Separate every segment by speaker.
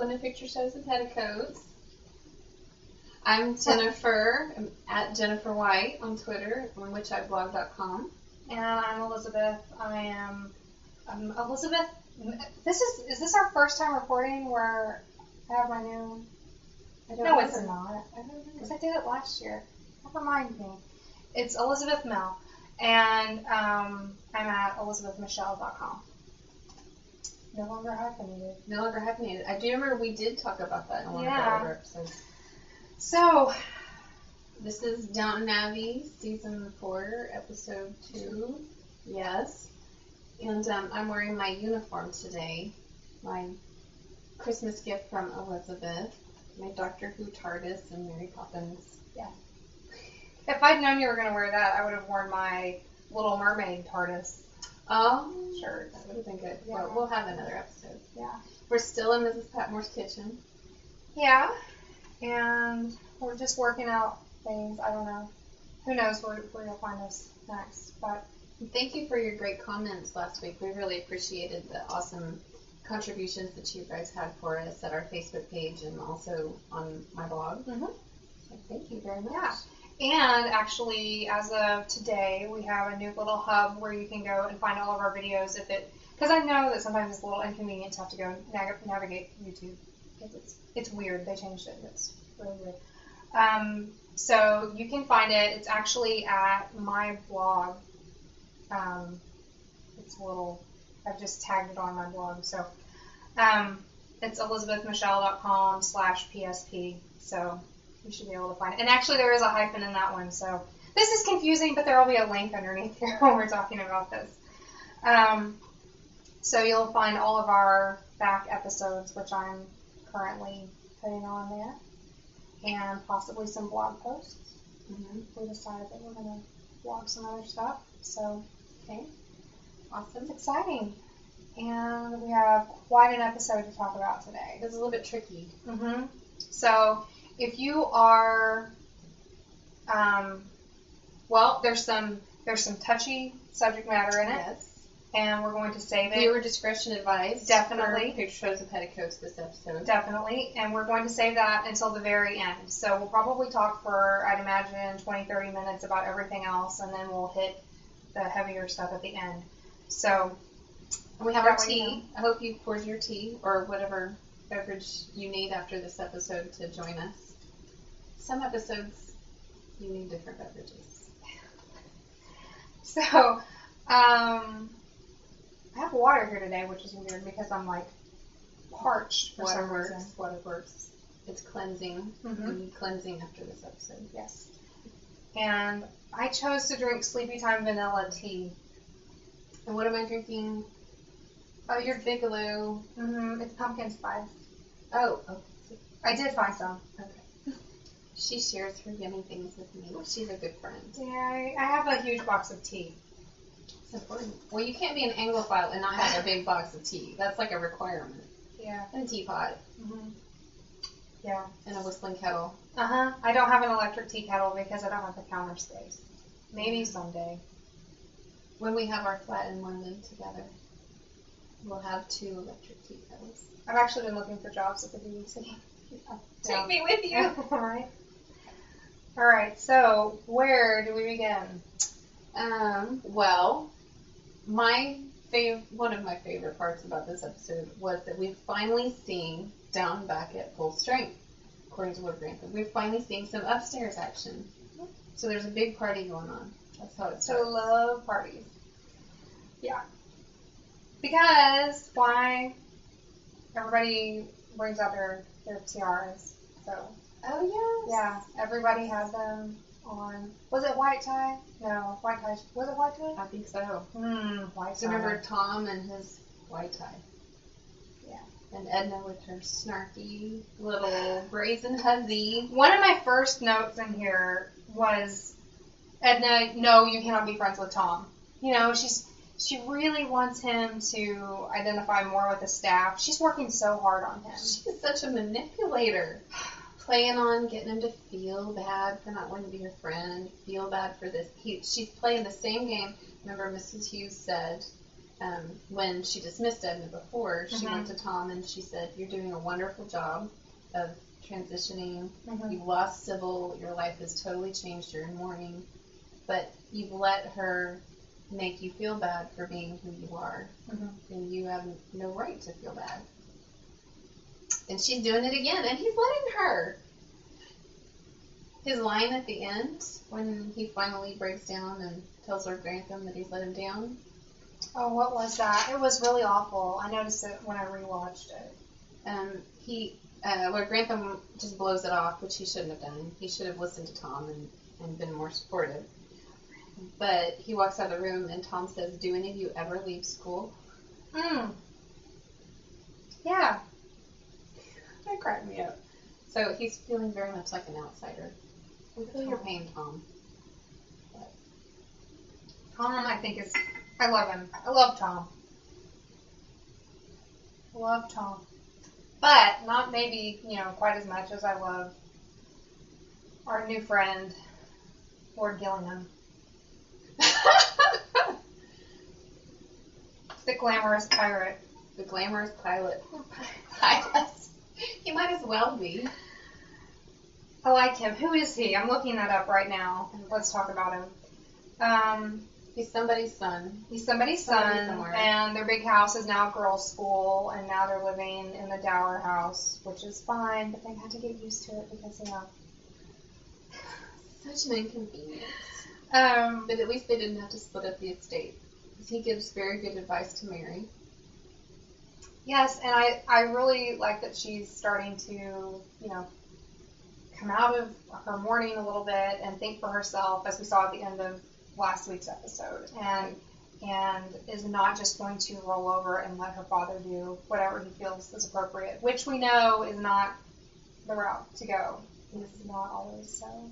Speaker 1: welcome to Picture Shows and Petticoats. I'm Jennifer. I'm at Jennifer White on Twitter, on whichiblog.com.
Speaker 2: And I'm Elizabeth. I'm Elizabeth. Is this our first time recording where I have my new? No, it's not. I don't know because I did it last year. Remind me. It's Elizabeth Mel, and I'm at elizabethmichelle.com. No longer hyphenated.
Speaker 1: No longer hyphenated. I do remember we did talk about that in one of our older episodes.
Speaker 2: So,
Speaker 1: this is Downton Abbey, Season 4, Episode 2. Yes. And I'm wearing my uniform today. My Christmas gift from Elizabeth. My Doctor Who TARDIS and Mary Poppins.
Speaker 2: Yeah. If I'd known you were going to wear that, I would have worn my Little Mermaid TARDIS.
Speaker 1: Oh,
Speaker 2: sure.
Speaker 1: That would have been good.
Speaker 2: Yeah.
Speaker 1: Well, we'll have another episode.
Speaker 2: Yeah.
Speaker 1: We're still in Mrs. Patmore's kitchen.
Speaker 2: Yeah. And we're just working out things. I don't know. Who knows where you'll find us next. But
Speaker 1: thank you for your great comments last week. We really appreciated the awesome contributions that you guys had for us at our Facebook page and also on my blog.
Speaker 2: Mm-hmm.
Speaker 1: So thank you very much.
Speaker 2: Yeah. And actually, as of today, we have a new little hub where you can go and find all of our videos because I know that sometimes it's a little inconvenient to have to go navigate YouTube. Because it's weird. They changed it. It's really weird. So you can find it. It's actually at my blog. It's a little, I've just tagged it on my blog. So it's elizabethmichelle.com/PSP. So you should be able to find it. And actually there is a hyphen in that one. So this is confusing, but there will be a link underneath here when we're talking about this. So you'll find all of our back episodes, which I'm currently putting on there, and possibly some blog posts.
Speaker 1: Mm-hmm.
Speaker 2: We decided that we're going to blog some other stuff. So,
Speaker 1: okay. Awesome.
Speaker 2: It's exciting. And we have quite an episode to talk about today.
Speaker 1: It's a little bit tricky.
Speaker 2: Mm-hmm. So, if you are, well, there's some touchy subject matter in it.
Speaker 1: Yes.
Speaker 2: And we're going to save it.
Speaker 1: Viewer discretion advised.
Speaker 2: Definitely.
Speaker 1: For Picture Shows and Petticoats this episode.
Speaker 2: Definitely. And we're going to save that until the very end. So we'll probably talk for, I'd imagine, 20, 30 minutes about everything else, and then we'll hit the heavier stuff at the end. So,
Speaker 1: and we have our tea. I hope you poured your tea or whatever beverage you need after this episode to join us. Some episodes, you need different beverages.
Speaker 2: So, I have water here today, which is weird because I'm like parched for some reason.
Speaker 1: Water works. It's cleansing.
Speaker 2: Mm-hmm.
Speaker 1: We need cleansing after this episode.
Speaker 2: Yes. And I chose to drink Sleepy Time vanilla tea.
Speaker 1: And what am I drinking? Oh, your Bigelow.
Speaker 2: Mm-hmm. It's pumpkin spice.
Speaker 1: Oh.
Speaker 2: I did find some.
Speaker 1: Okay. She shares her yummy things with me. She's a good friend.
Speaker 2: Yeah, I have a huge box of tea.
Speaker 1: It's important. Well, you can't be an Anglophile and not have a big box of tea. That's like a requirement.
Speaker 2: Yeah.
Speaker 1: And a teapot.
Speaker 2: Mm-hmm. Yeah.
Speaker 1: And a whistling kettle.
Speaker 2: Uh-huh. I don't have an electric tea kettle because I don't have the counter space. Maybe someday.
Speaker 1: When we have our flat in London together, we'll have 2 electric tea kettles.
Speaker 2: I've actually been looking for jobs at the BBC.
Speaker 1: Take me with you.
Speaker 2: All right. So where do we begin?
Speaker 1: Well, one of my favorite parts about this episode was that we've finally seen Down back at full strength, according to Lord Grantham. We're finally seeing some upstairs action. So there's a big party going on. That's how it starts.
Speaker 2: So love parties. Yeah. Because why? Everybody brings out their tiaras. So.
Speaker 1: Oh, yes.
Speaker 2: Yeah. Everybody had them on. Was it white tie? No, white tie. Was it white tie?
Speaker 1: I think so.
Speaker 2: White tie.
Speaker 1: So remember Tom and his white tie.
Speaker 2: Yeah.
Speaker 1: And Edna with her snarky little brazen hussy.
Speaker 2: One of my first notes in here was, Edna, no, you cannot be friends with Tom. You know, she really wants him to identify more with the staff. She's working so hard on him.
Speaker 1: She's such a manipulator. Playing on getting him to feel bad for not wanting to be her friend, feel bad for this. She's playing the same game. Remember, Mrs. Hughes said when she dismissed Edna before, she went to Tom and she said, "You're doing a wonderful job of transitioning. You've lost Sybil. Your life has totally changed. You're in mourning. But you've let her make you feel bad for being who you are. And you have no right to feel bad." And she's doing it again, and he's letting her. His line at the end, when he finally breaks down and tells Lord Grantham that he's let him down.
Speaker 2: Oh, what was that? It was really awful. I noticed it when I rewatched it.
Speaker 1: Lord Grantham just blows it off, which he shouldn't have done. He should have listened to Tom and been more supportive. But he walks out of the room, and Tom says, "Do any of you ever leave school?"
Speaker 2: Yeah.
Speaker 1: That cracked me up. So he's feeling very much like an outsider. We feel your pain, Tom. But
Speaker 2: Tom, I think, I love him. I love Tom. I love Tom. But not maybe, quite as much as I love our new friend, Lord Gillingham. The glamorous pirate.
Speaker 1: The glamorous pilot. Pilot. He might as well be.
Speaker 2: I like him. Who is he? I'm looking that up right now. Let's talk about him.
Speaker 1: He's somebody's son.
Speaker 2: He's somebody's son, and their big house is now a girls' school, and now they're living in the dower house, which is fine, but they've had to get used to it because,
Speaker 1: Such an inconvenience. But at least they didn't have to split up the estate. Because he gives very good advice to Mary.
Speaker 2: Yes, and I really like that she's starting to, come out of her mourning a little bit and think for herself, as we saw at the end of last week's episode, and is not just going to roll over and let her father do whatever he feels is appropriate, which we know is not the route to go. It's not always so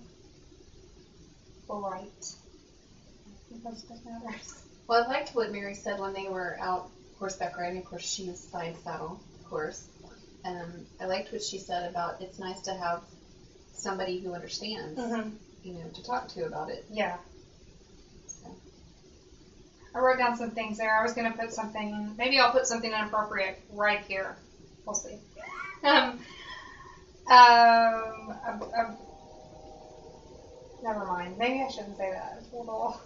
Speaker 2: right. I think most of it matters.
Speaker 1: Well, I liked what Mary said when they were out horseback riding. Of course, she was side saddle, of course. I liked what she said about it's nice to have somebody who understands, to talk to about it.
Speaker 2: Yeah.
Speaker 1: So.
Speaker 2: I wrote down some things there. I was going to put something, maybe I'll put something inappropriate right here. We'll see. Never mind. Maybe I shouldn't say that. It's a little...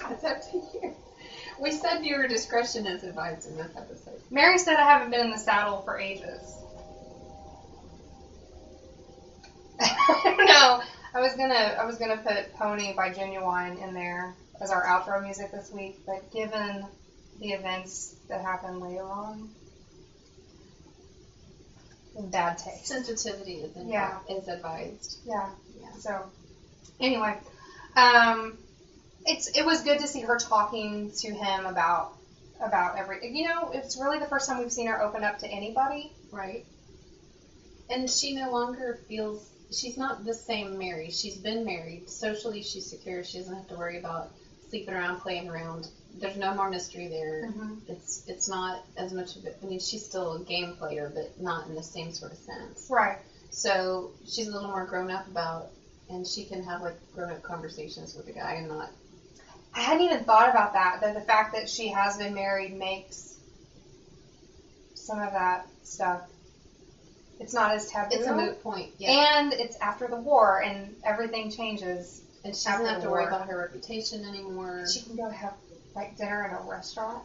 Speaker 1: It's up to you. We said viewer discretion is advised in this episode.
Speaker 2: Mary said I haven't been in the saddle for ages. No, I was gonna put Pony by Genuine in there as our outro music this week, but given the events that happened later on, in bad taste.
Speaker 1: Sensitivity is advised.
Speaker 2: Yeah. So anyway, it was good to see her talking to him about everything. It's really the first time we've seen her open up to anybody.
Speaker 1: Right. And she no longer feels, she's not the same Mary. She's been married. Socially, she's secure. She doesn't have to worry about sleeping around, playing around. There's no more mystery there. It's not as much of it. I mean, she's still a game player, but not in the same sort of sense.
Speaker 2: Right.
Speaker 1: So she's a little more grown up about, and she can have grown up conversations with the guy and not.
Speaker 2: I hadn't even thought about that. That the fact that she has been married makes some of that stuff. It's not as taboo.
Speaker 1: It's a moot point. Yeah.
Speaker 2: And it's after the war, and everything changes.
Speaker 1: And she doesn't have to worry about her reputation anymore.
Speaker 2: She can go have dinner in a restaurant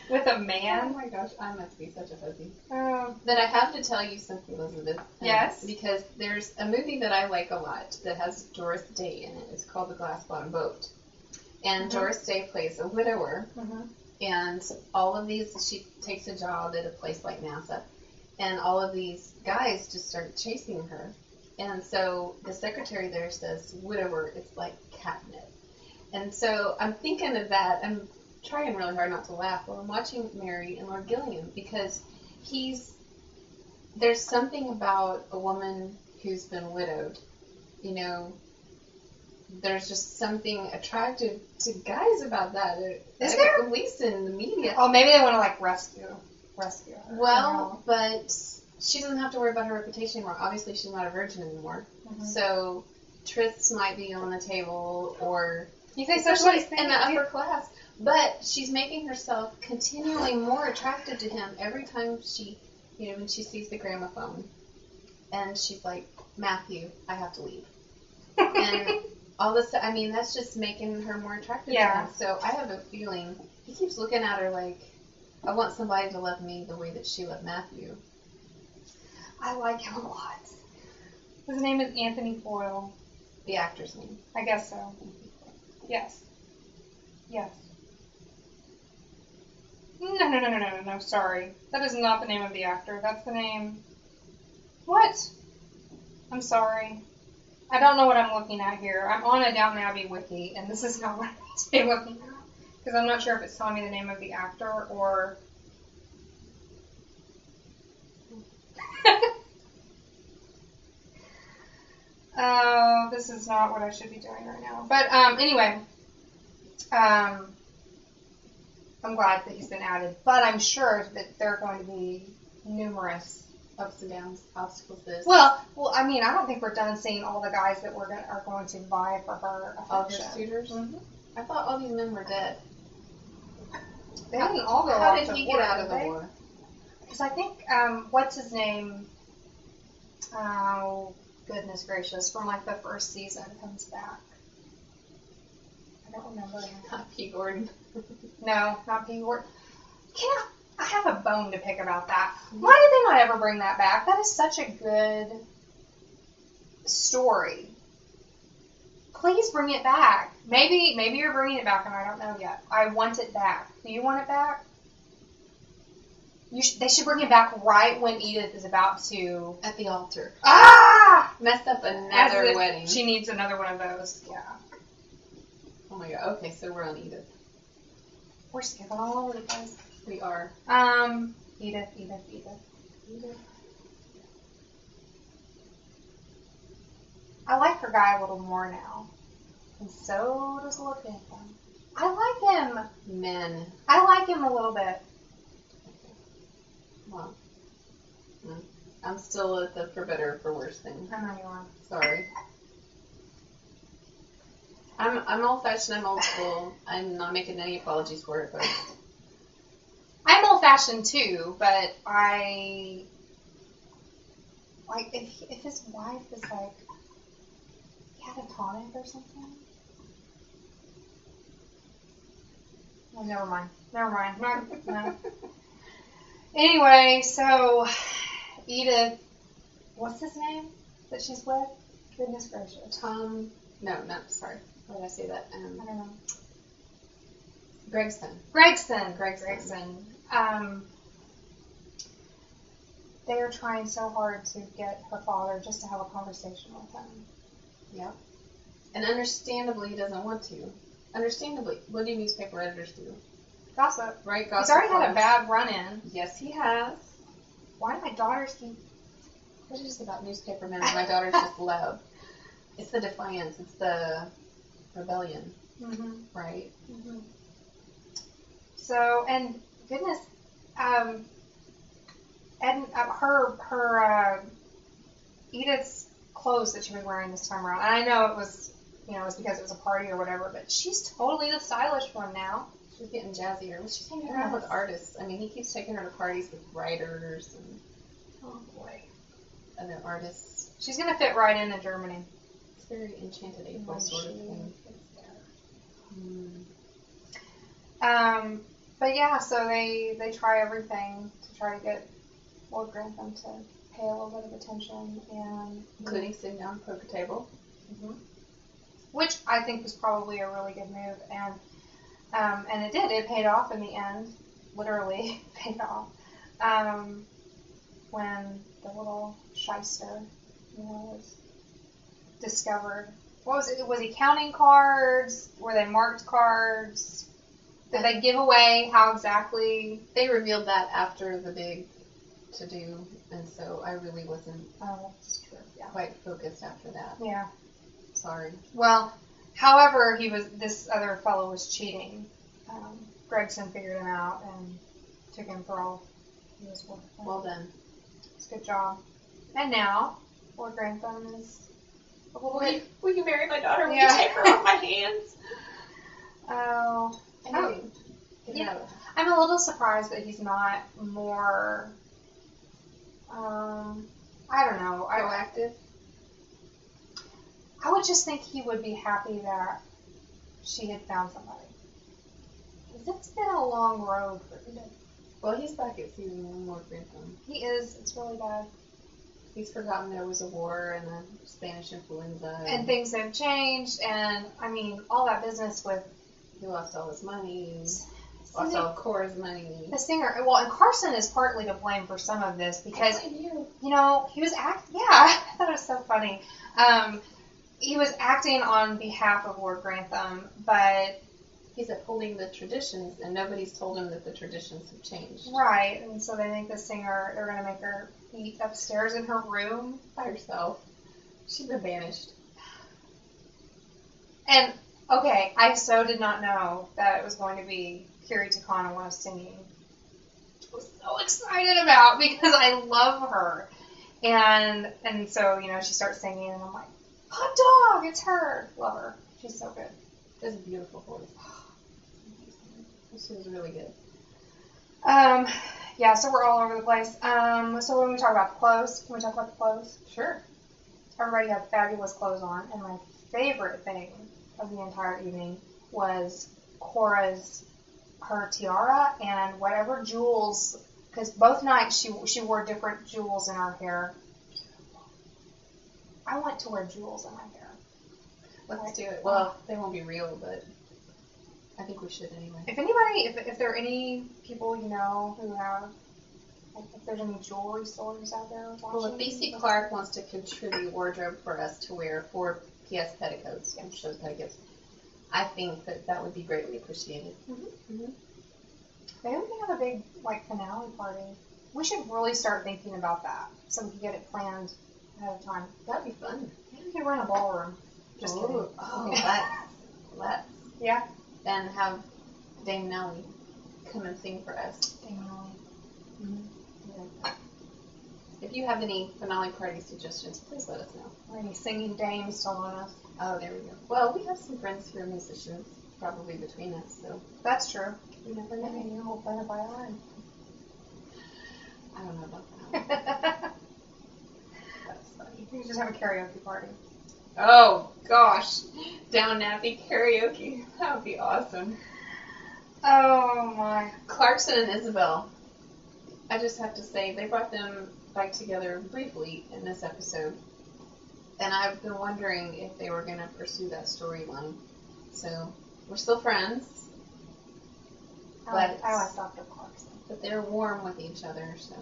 Speaker 2: with a man.
Speaker 1: Oh my gosh, I must be such a fuzzy. But I have to tell you something, Elizabeth.
Speaker 2: Yes.
Speaker 1: Because there's a movie that I like a lot that has Doris Day in it. It's called The Glass Bottom Boat. And Doris Day plays a widower. And all of these, she takes a job at a place like NASA. And all of these guys just start chasing her. And so the secretary there says, widower, it's like catnip. And so I'm thinking of that. I'm trying really hard not to laugh while I'm watching Mary and Lord Gillingham, because there's something about a woman who's been widowed. There's just something attractive to guys about that.
Speaker 2: Is there?
Speaker 1: At least in the media.
Speaker 2: Oh, maybe they want to rescue her.
Speaker 1: Well, but she doesn't have to worry about her reputation anymore. Obviously, she's not a virgin anymore. So trysts might be on the table, or
Speaker 2: You think
Speaker 1: especially
Speaker 2: so?
Speaker 1: in the upper class. But she's making herself continually more attracted to him every time she, when she sees the gramophone. And she's like, Matthew, I have to leave. And all of a sudden, I mean, that's just making her more attractive to him. So I have a feeling he keeps looking at her like, I want somebody to love me the way that she loved Matthew.
Speaker 2: I like him a lot. His name is Anthony Boyle.
Speaker 1: The actor's name.
Speaker 2: I guess so. Yes. Yes. No, sorry. That is not the name of the actor. That's the name... What? I'm sorry. I don't know what I'm looking at here. I'm on a Downton Abbey wiki, and this is not what I need to be looking at. Because I'm not sure if it's telling me the name of the actor, or... Oh, this is not what I should be doing right now. But anyway, I'm glad that he's been added. But I'm sure that there are going to be numerous
Speaker 1: ups and downs, obstacles.
Speaker 2: Well, I mean, I don't think we're done seeing all the guys that are going to vie for her affection.
Speaker 1: All her suitors.
Speaker 2: Mm-hmm.
Speaker 1: I thought all these men were dead.
Speaker 2: They didn't all go
Speaker 1: How
Speaker 2: off
Speaker 1: did
Speaker 2: to
Speaker 1: he
Speaker 2: war,
Speaker 1: get out of the
Speaker 2: did they?
Speaker 1: war?
Speaker 2: Because I think, what's his name? Oh, goodness gracious. From like the first season comes back. I don't remember.
Speaker 1: Not P. Gordon.
Speaker 2: No, not P. Gordon. I have a bone to pick about that. Why did they not ever bring that back? That is such a good story. Please bring it back. Maybe you're bringing it back and I don't know yet. I want it back. Do you want it back? They should bring it back right when Edith is about to...
Speaker 1: At the altar.
Speaker 2: Ah!
Speaker 1: Mess up another wedding.
Speaker 2: She needs another one of those. Yeah.
Speaker 1: Oh my god. Okay, so we're on Edith.
Speaker 2: We're skipping all over the place.
Speaker 1: We are.
Speaker 2: Edith. I like her guy a little more now. And so does Looking. I like him.
Speaker 1: Men.
Speaker 2: I like him a little bit.
Speaker 1: Well, I'm still at the for better or for worse thing.
Speaker 2: I know you are.
Speaker 1: Sorry. I'm old-fashioned, I'm old school. I'm not making any apologies for it, but...
Speaker 2: I'm old-fashioned too, but I... Like, if his wife is like... catatonic or something? Oh, never mind. No. Anyway, so... Edith... What's his name that she's with? Goodness gracious.
Speaker 1: Tom... No, sorry. Why did I say that?
Speaker 2: I don't know.
Speaker 1: Gregson.
Speaker 2: They are trying so hard to get her father just to have a conversation with him.
Speaker 1: Yep. And understandably, he doesn't want to. Understandably. What do newspaper editors do?
Speaker 2: Gossip.
Speaker 1: Right?
Speaker 2: He's already had a bad run-in.
Speaker 1: Yes, he has.
Speaker 2: Why do my daughters keep...
Speaker 1: What is it about newspaper men? My daughters just love. It's the defiance. It's the rebellion.
Speaker 2: Mm-hmm.
Speaker 1: Right?
Speaker 2: Mm-hmm. So, and goodness, Edith's clothes that she was wearing this time around, and I know it was because it was a party or whatever, but she's totally the stylish one now.
Speaker 1: She's getting jazzier. Well, she's hanging around with artists. I mean, he keeps taking her to parties with writers and
Speaker 2: oh boy,
Speaker 1: other artists.
Speaker 2: She's gonna fit right in Germany.
Speaker 1: It's very Enchanted April sort of thing.
Speaker 2: But yeah, so they try everything to try to get Lord Grantham to pay a little bit of attention, and
Speaker 1: including sitting down at the poker table.
Speaker 2: Mm-hmm. Which I think was probably a really good move, and it did. It paid off in the end, literally paid off. When the little shyster, was discovered. What was it? Was he counting cards? Were they marked cards? Did they give away how exactly?
Speaker 1: They revealed that after the big to-do, and so I really wasn't
Speaker 2: that's true. Yeah.
Speaker 1: Quite focused after that.
Speaker 2: Yeah.
Speaker 1: Sorry.
Speaker 2: Well, however, this other fellow was cheating. Gregson figured him out and took him for all he was worth.
Speaker 1: Well done.
Speaker 2: It's a good job. And now, Lord Grantham is a little bit.
Speaker 1: Will you marry my daughter? Will
Speaker 2: Yeah.
Speaker 1: you take her off my hands?
Speaker 2: Oh.
Speaker 1: Anything.
Speaker 2: Yeah. I'm a little surprised that he's not more, I don't know.
Speaker 1: Proactive?
Speaker 2: I would just think he would be happy that she had found somebody. Because it's been a long road for him.
Speaker 1: Well, he's back at season 1 more Grantham.
Speaker 2: He is. It's really bad.
Speaker 1: He's forgotten there was a war and a Spanish influenza.
Speaker 2: And things have changed, and, I mean, all that business with...
Speaker 1: He lost all his money. Lost all Cora's money.
Speaker 2: The singer... Well, and Carson is partly to blame for some of this, because, you know, he was Yeah, I thought it was so funny. He was acting on behalf of Lord Grantham, but...
Speaker 1: He's upholding the traditions, and nobody's told him that the traditions have changed.
Speaker 2: Right, and so they make the singer, they're going to make her eat upstairs in her room.
Speaker 1: By herself. She's been banished.
Speaker 2: And, okay, I so did not know that it was going to be Kiri Takano was singing. I was so excited about, because I love her. And so, you know, she starts singing, and I'm like, hot dog, it's her. Love her. She's so good.
Speaker 1: She has a beautiful voice. She was really good.
Speaker 2: Yeah, so we're all over the place. So when we talk about the clothes, can we talk about the clothes?
Speaker 1: Sure.
Speaker 2: Everybody had fabulous clothes on, and my favorite thing of the entire evening was Cora's, her tiara and whatever jewels, because both nights she wore different jewels in her hair. I want to wear jewels in my hair.
Speaker 1: Let's do it. Well, they won't be real, but I think we should anyway.
Speaker 2: If anybody, if there are any people you know who have, like, if there's any jewelry stores out there watching.
Speaker 1: Well, if BC Clark wants to contribute wardrobe for us to wear for PS Petticoats, and shows Petticoats, I think that would be greatly appreciated.
Speaker 2: Maybe we can have a big, like, finale party. We should really start thinking about that so we can get it planned ahead of time.
Speaker 1: That'd be fun.
Speaker 2: Maybe we could rent a ballroom. Just kidding.
Speaker 1: Oh, let's.
Speaker 2: Yeah.
Speaker 1: Then have Dame Nellie come and sing for us.
Speaker 2: Dame Nellie.
Speaker 1: Yeah. If you have any finale party suggestions, please let us know.
Speaker 2: Or any singing dames still on us.
Speaker 1: Oh, there we go. Well, we have some friends who are musicians, probably between us, so.
Speaker 2: That's true.
Speaker 1: You never know.
Speaker 2: Maybe you'll play a violin.
Speaker 1: I don't know about that. That's funny.
Speaker 2: We could just have a karaoke party.
Speaker 1: Oh, gosh. Downton Abbey karaoke. That would be awesome.
Speaker 2: Oh, my.
Speaker 1: Clarkson and Isabel. I just have to say, they brought them back together briefly in this episode. And I've been wondering if they were going to pursue that storyline. So, we're still friends.
Speaker 2: I like Dr. Clarkson.
Speaker 1: But they're warm with each other, so.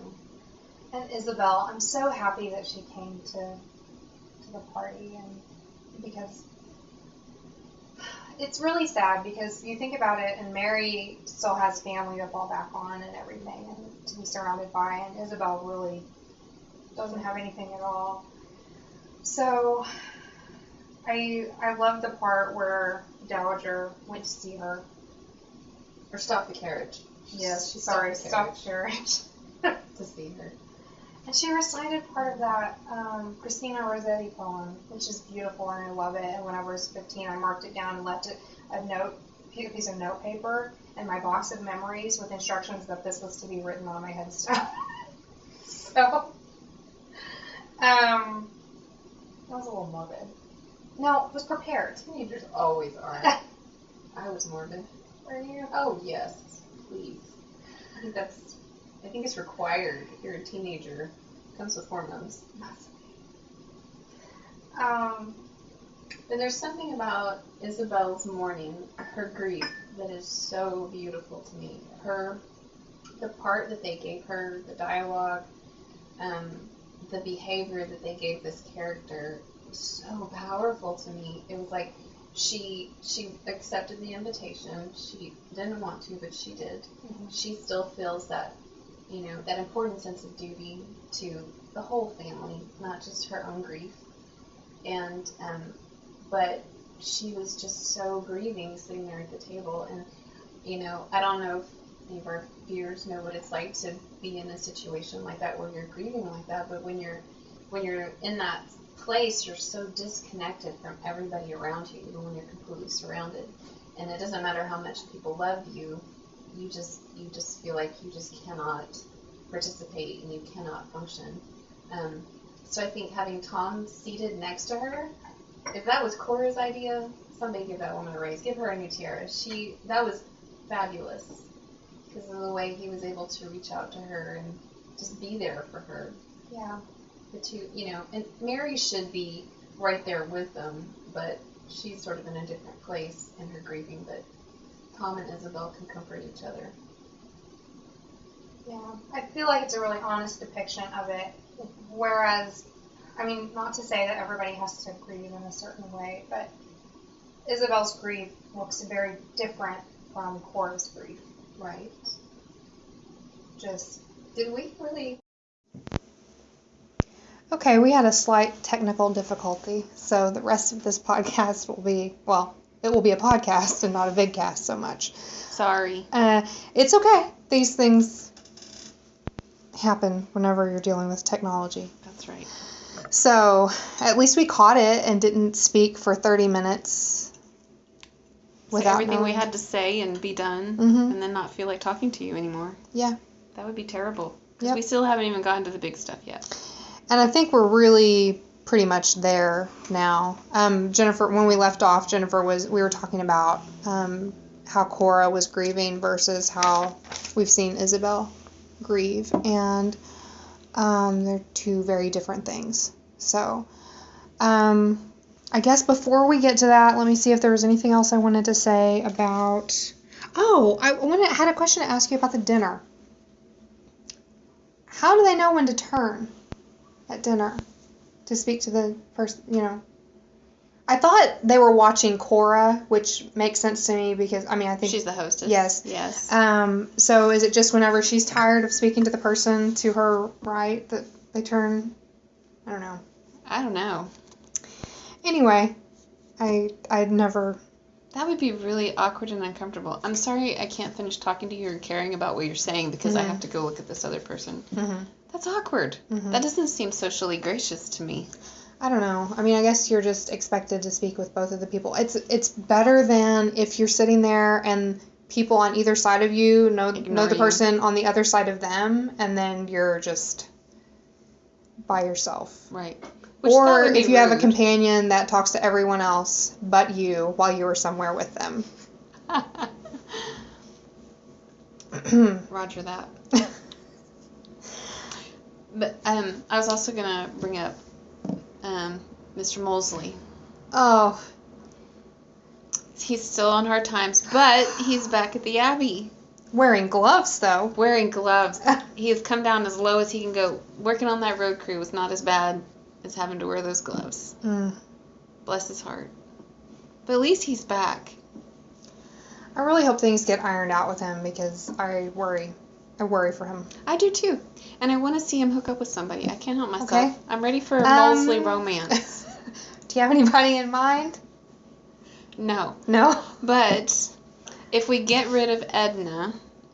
Speaker 2: And Isabel, I'm so happy that she came to the party, and because it's really sad, because you think about it, and Mary still has family to fall back on and everything, and to be surrounded by, and Isabel really doesn't have anything at all. So I love the part where Dowager went to see her.
Speaker 1: Or stop the carriage.
Speaker 2: Yes,
Speaker 1: she
Speaker 2: sorry,
Speaker 1: stopped
Speaker 2: stop the carriage.
Speaker 1: to see her.
Speaker 2: And she recited part of that Christina Rossetti poem, which is beautiful, and I love it. And when I was 15, I marked it down and left it a piece of note paper in my box of memories with instructions that this was to be written on my headstone. So, that was a little morbid. No, it was prepared.
Speaker 1: Teenagers always are. I was morbid.
Speaker 2: Were you?
Speaker 1: Oh, yes. Please. I think it's required if you're a teenager. It comes with hormones. Then there's something about Isabel's mourning, her grief, that is so beautiful to me. The part that they gave her, the dialogue, the behavior that they gave this character was so powerful to me. It was like she accepted the invitation. She didn't want to, but she did. Mm-hmm. She still feels that, that important sense of duty to the whole family, not just her own grief. And, but she was just so grieving sitting there at the table. And, I don't know if any of our viewers know what it's like to be in a situation like that where you're grieving like that, but when you're in that place, you're so disconnected from everybody around you, even when you're completely surrounded. And it doesn't matter how much people love you, you just feel like you just cannot participate and you cannot function. So I think having Tom seated next to her, if that was Cora's idea, somebody give that woman a raise. Give her a new tiara. That was fabulous because of the way he was able to reach out to her and just be there for her.
Speaker 2: Yeah.
Speaker 1: The two, and Mary should be right there with them, but she's sort of in a different place in her grieving, but Tom and Isabel can comfort each other.
Speaker 2: Yeah, I feel like it's a really honest depiction of it, whereas, I mean, not to say that everybody has to grieve in a certain way, but Isabel's grief looks very different from Cora's grief.
Speaker 1: Right.
Speaker 2: Did we really...
Speaker 3: Okay, we had a slight technical difficulty, so the rest of this podcast will be, it will be a podcast and not a vidcast so much.
Speaker 4: Sorry.
Speaker 3: It's okay. These things happen whenever you're dealing with technology.
Speaker 4: That's right.
Speaker 3: So, at least we caught it and didn't speak for 30 minutes
Speaker 4: without everything knowing. We had to say and be done, and then not feel like talking to you anymore.
Speaker 3: Yeah.
Speaker 4: That would be terrible. Because we still haven't even gotten to the big stuff yet.
Speaker 3: And I think we're really pretty much there now. Jennifer, when we left off, we were talking about how Cora was grieving versus how we've seen Isabel grieve. And they're two very different things. So, I guess before we get to that, let me see if there was anything else I wanted to say about... Oh, I had a question to ask you about the dinner. How do they know when to turn at dinner to speak to the person, I thought they were watching Cora, which makes sense to me because, I think...
Speaker 4: She's the hostess.
Speaker 3: Yes. So is it just whenever she's tired of speaking to the person to her right that they turn? I don't know. Anyway, I'd never...
Speaker 4: That would be really awkward and uncomfortable. I'm sorry I can't finish talking to you or caring about what you're saying because I have to go look at this other person. Mm-hmm. That's awkward. Mm-hmm. That doesn't seem socially gracious to me.
Speaker 3: I don't know. I guess you're just expected to speak with both of the people. It's better than if you're sitting there and people on either side of you know the person on the other side of them, and then you're just by yourself.
Speaker 4: Right.
Speaker 3: Or if you have a companion that talks to everyone else but you while you were somewhere with them.
Speaker 4: Roger that. But I was also going to bring up Mr. Molesley.
Speaker 3: Oh.
Speaker 4: He's still on hard times, but he's back at the Abbey.
Speaker 3: Wearing gloves, though.
Speaker 4: Wearing gloves. He has come down as low as he can go. Working on that road crew was not as bad as having to wear those gloves. Bless his heart. But at least he's back.
Speaker 3: I really hope things get ironed out with him because I worry. I worry for him.
Speaker 4: I do too. And I want to see him hook up with somebody. I can't help myself.
Speaker 3: Okay.
Speaker 4: I'm ready for a Molesley romance.
Speaker 3: Do you have anybody in mind?
Speaker 4: No.
Speaker 3: No?
Speaker 4: But if we get rid of Edna,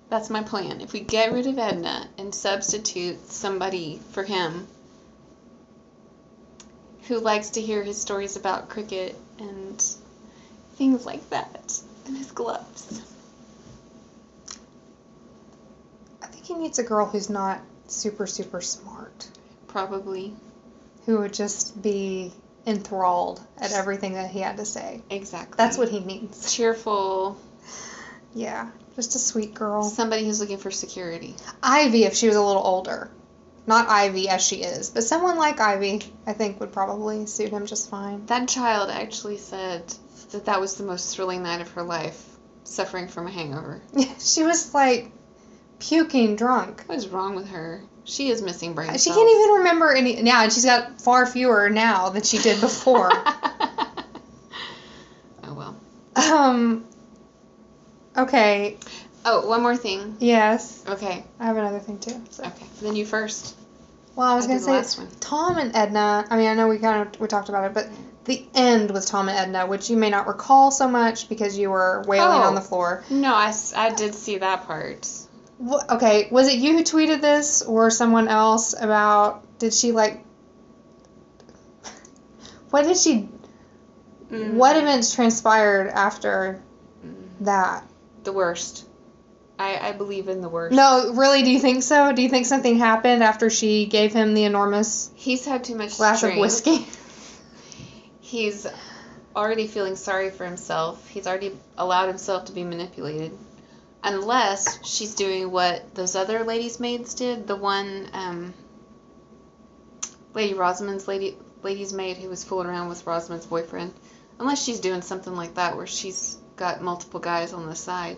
Speaker 4: that's my plan. If we get rid of Edna and substitute somebody for him who likes to hear his stories about cricket and things like that, and his gloves.
Speaker 3: I think he needs a girl who's not super, super smart.
Speaker 4: Probably.
Speaker 3: Who would just be enthralled at everything that he had to say.
Speaker 4: Exactly.
Speaker 3: That's what he needs.
Speaker 4: Cheerful.
Speaker 3: Yeah, just a sweet girl.
Speaker 4: Somebody who's looking for security.
Speaker 3: Ivy, if she was a little older. Not Ivy as she is, but someone like Ivy, I think, would probably suit him just fine.
Speaker 4: That child actually said that was the most thrilling night of her life, suffering from a hangover.
Speaker 3: She was, puking drunk.
Speaker 4: What is wrong with her? She is missing brain cells.
Speaker 3: She can't even remember any... Yeah, and she's got far fewer now than she did before.
Speaker 4: Oh, well.
Speaker 3: Okay.
Speaker 4: Oh, one more thing.
Speaker 3: Yes.
Speaker 4: Okay.
Speaker 3: I have another thing, too. So.
Speaker 4: Okay. Then you first.
Speaker 3: Well, I was going to say, Tom and Edna, I know we talked about it, but the end with Tom and Edna, which you may not recall so much because you were wailing on the floor.
Speaker 4: No, I did see that part.
Speaker 3: Okay, was it you who tweeted this or someone else about, did she what did she... What events transpired after that?
Speaker 4: The worst. I believe in the worst.
Speaker 3: No, really, do you think so? Do you think something happened after she gave him the enormous
Speaker 4: He's had too much
Speaker 3: glass
Speaker 4: drink.
Speaker 3: of whiskey?
Speaker 4: He's already feeling sorry for himself. He's already allowed himself to be manipulated. Unless she's doing what those other ladies' maids did. The one, Lady Rosamond's lady's maid who was fooling around with Rosamond's boyfriend. Unless she's doing something like that where she's got multiple guys on the side.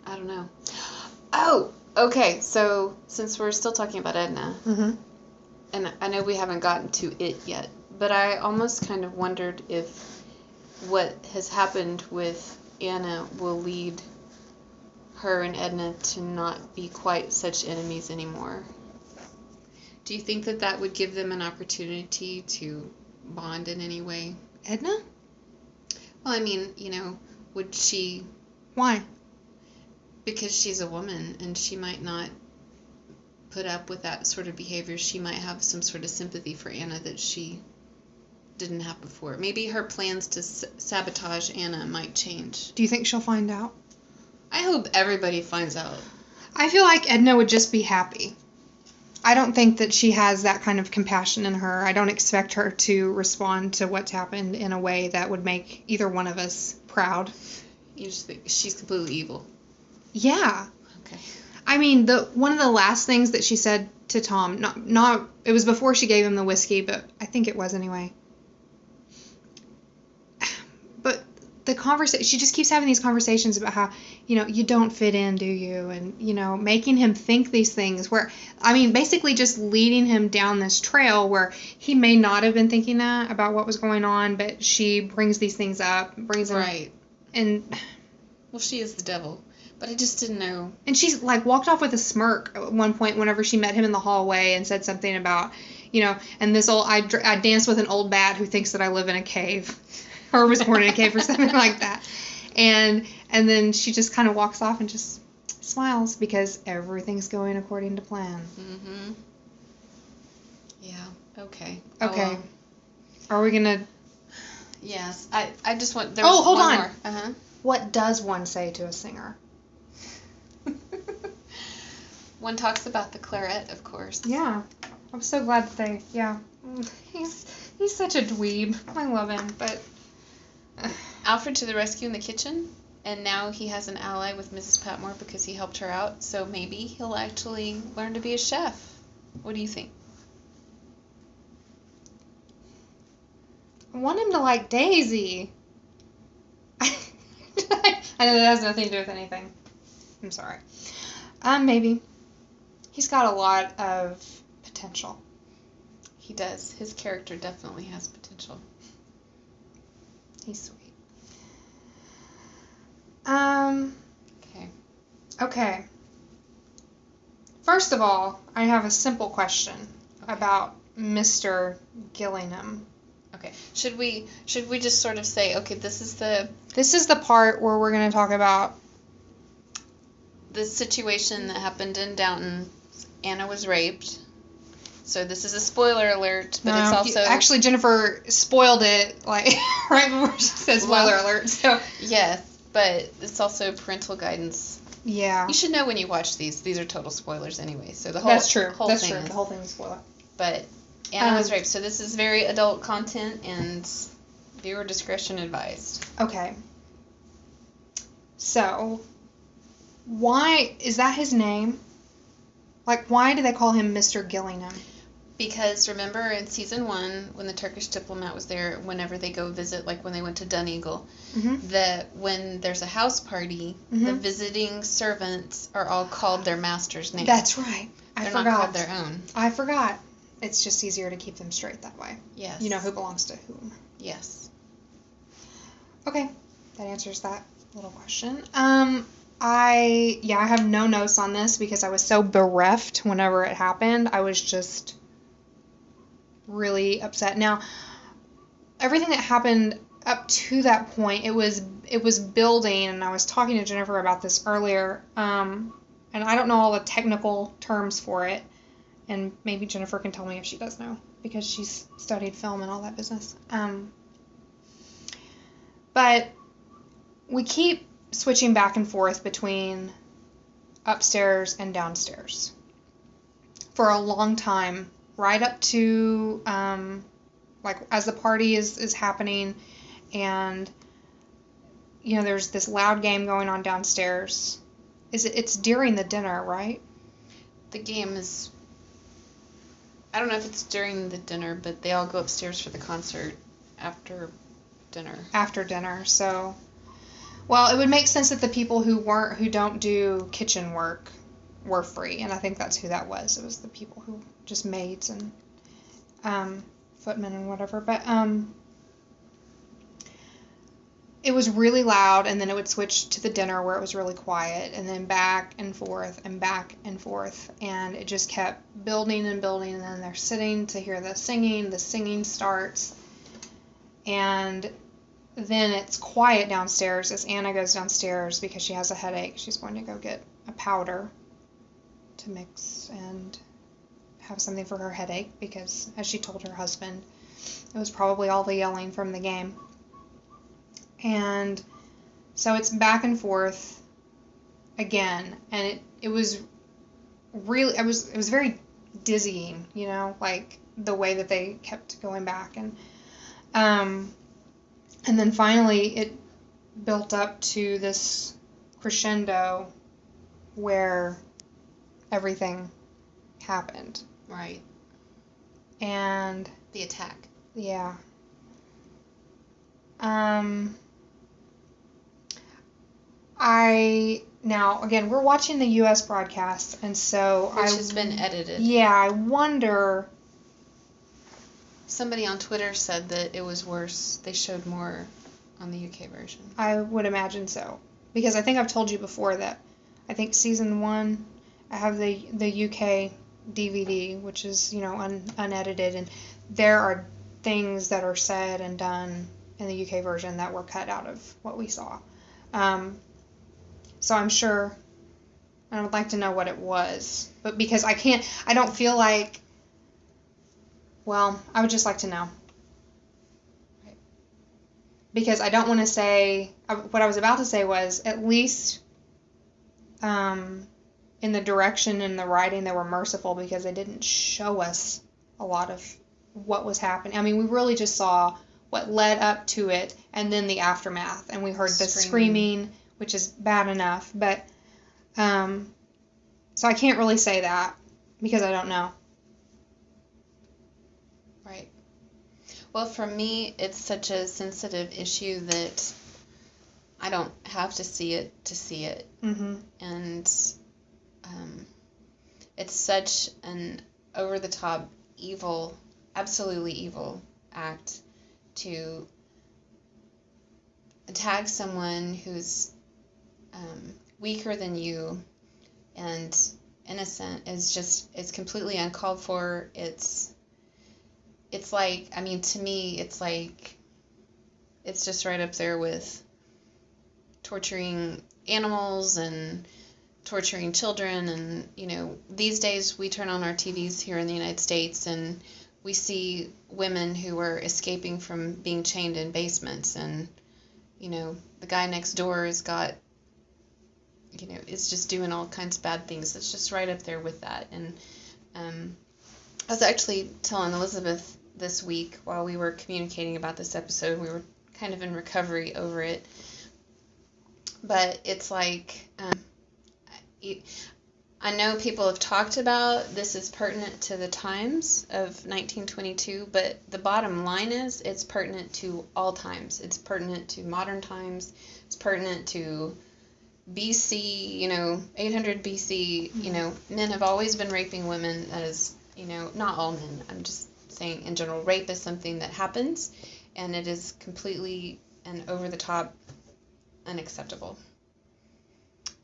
Speaker 4: I don't know. Oh, okay. So since we're still talking about Edna, and I know we haven't gotten to it yet, but I almost kind of wondered if what has happened with Anna will lead her and Edna to not be quite such enemies anymore. Do you think that that would give them an opportunity to bond in any way?
Speaker 3: Edna?
Speaker 4: Well, I mean, would she...
Speaker 3: Why?
Speaker 4: Because she's a woman and she might not put up with that sort of behavior. She might have some sort of sympathy for Anna that she didn't have before. Maybe her plans to sabotage Anna might change.
Speaker 3: Do you think she'll find out?
Speaker 4: I hope everybody finds out.
Speaker 3: I feel like Edna would just be happy. I don't think that she has that kind of compassion in her. I don't expect her to respond to what's happened in a way that would make either one of us proud.
Speaker 4: You just think she's completely evil?
Speaker 3: Yeah.
Speaker 4: Okay.
Speaker 3: I mean, one of the last things that she said to Tom, not it was before she gave him the whiskey, but I think it was anyway. But the conversation, she just keeps having these conversations about how, you don't fit in, do you? And, making him think these things where, I mean, basically just leading him down this trail where he may not have been thinking that about what was going on, but she brings these things up, brings him.
Speaker 4: Right.
Speaker 3: And.
Speaker 4: Well, she is the devil. But I just didn't know.
Speaker 3: And she's, walked off with a smirk at one point whenever she met him in the hallway and said something about, and this I danced with an old bat who thinks that I live in a cave. Or was born in a cave or something like that. And then she just kind of walks off and just smiles because everything's going according to plan.
Speaker 4: Mm-hmm. Yeah, okay.
Speaker 3: Okay. Are we going to...
Speaker 4: Yes. I just want...
Speaker 3: Hold on.
Speaker 4: More. Uh-huh.
Speaker 3: What does one say to a singer?
Speaker 4: One talks about the claret, of course.
Speaker 3: Yeah. I'm so glad that they... Yeah. He's such a dweeb. I love him, but...
Speaker 4: Alfred to the rescue in the kitchen, and now he has an ally with Mrs. Patmore because he helped her out, so maybe he'll actually learn to be a chef. What do you think?
Speaker 3: I want him to like Daisy. I know that has nothing to do with anything. I'm sorry. Maybe. He's got a lot of potential.
Speaker 4: He does. His character definitely has potential.
Speaker 3: He's sweet. Okay. First of all, I have a simple question about Mr. Gillingham.
Speaker 4: Okay. Should we just sort of say, okay, this is the
Speaker 3: part where we're going to talk about
Speaker 4: the situation that happened in Downton. Anna was raped. So this is a spoiler alert, but it's also...
Speaker 3: Actually, Jennifer spoiled it, right before she said spoiler alert, so...
Speaker 4: Yes, but it's also parental guidance.
Speaker 3: Yeah.
Speaker 4: You should know when you watch these. These are total spoilers anyway, so the whole...
Speaker 3: That's true.
Speaker 4: The
Speaker 3: whole thing is a spoiler.
Speaker 4: But Anna was raped, so this is very adult content, and viewer discretion advised.
Speaker 3: Okay. So, why... Is that his name? Why do they call him Mr. Gillingham?
Speaker 4: Because remember in season 1, when the Turkish diplomat was there, whenever they go visit, when they went to Donegal, that when there's a house party, the visiting servants are all called their master's name.
Speaker 3: That's right. I forgot.
Speaker 4: They're not called their own.
Speaker 3: I forgot. It's just easier to keep them straight that way.
Speaker 4: Yes.
Speaker 3: You know who belongs to whom.
Speaker 4: Yes.
Speaker 3: Okay. That answers that little question. I have no notes on this because I was so bereft whenever it happened. I was just really upset. Now, everything that happened up to that point, it was building, and I was talking to Jennifer about this earlier, and I don't know all the technical terms for it, and maybe Jennifer can tell me if she does know, because she's studied film and all that business. But we keep switching back and forth between upstairs and downstairs for a long time, right up to like as the party is happening, and there's this loud game going on downstairs. It's during the dinner, right?
Speaker 4: The game is, I don't know if it's during the dinner, but they all go upstairs for the concert after dinner.
Speaker 3: After dinner, so, well, it would make sense that the people who don't do kitchen work were free, and I think that's who that was. It was the people who, just maids and footmen and whatever, but it was really loud, and then it would switch to the dinner where it was really quiet, and then back and forth, and it just kept building and building, and then they're sitting to hear the singing starts, and then it's quiet downstairs as Anna goes downstairs because she has a headache. She's going to go get a powder to mix and have something for her headache, because, as she told her husband, it was probably all the yelling from the game. And so it's back and forth again, and it was really, it was very dizzying, like the way that they kept going back, and then finally it built up to this crescendo where everything happened.
Speaker 4: Right.
Speaker 3: And
Speaker 4: the attack.
Speaker 3: Yeah. Now, again, we're watching the U.S. broadcast, and so
Speaker 4: which has been edited.
Speaker 3: Yeah, I wonder.
Speaker 4: Somebody on Twitter said that it was worse. They showed more on the UK version.
Speaker 3: I would imagine so, because I think I've told you before that I think season 1, I have the UK DVD, which is unedited, and there are things that are said and done in the UK version that were cut out of what we saw. So I'm sure, I would like to know what it was, but because I don't feel like, well, I would just like to know.
Speaker 4: Right.
Speaker 3: Because I don't want to say, what I was about to say was, at least in the direction and the writing, they were merciful, because they didn't show us a lot of what was happening. I mean, we really just saw what led up to it, and then the aftermath, and we heard the screaming, which is bad enough, but so I can't really say that because I don't know.
Speaker 4: Right. Well, for me, it's such a sensitive issue that I don't have to see it to see it.
Speaker 3: Mm-hmm.
Speaker 4: And it's such an over-the-top evil, absolutely evil act to attack someone who's weaker than you and innocent is completely uncalled for. It's like, I mean, to me, it's like, it's just right up there with torturing animals and torturing children. And, these days we turn on our TVs here in the United States and we see women who are escaping from being chained in basements, and, the guy next door has got, is just doing all kinds of bad things. It's just right up there with that. And I was actually telling Elizabeth this week while we were communicating about this episode, we were kind of in recovery over it, but it's like, I know people have talked about this is pertinent to the times of 1922, but the bottom line is it's pertinent to all times. It's pertinent to modern times. It's pertinent to BC, 800 BC, men have always been raping women. That is, not all men. I'm just saying in general, rape is something that happens, and it is completely and over the top unacceptable.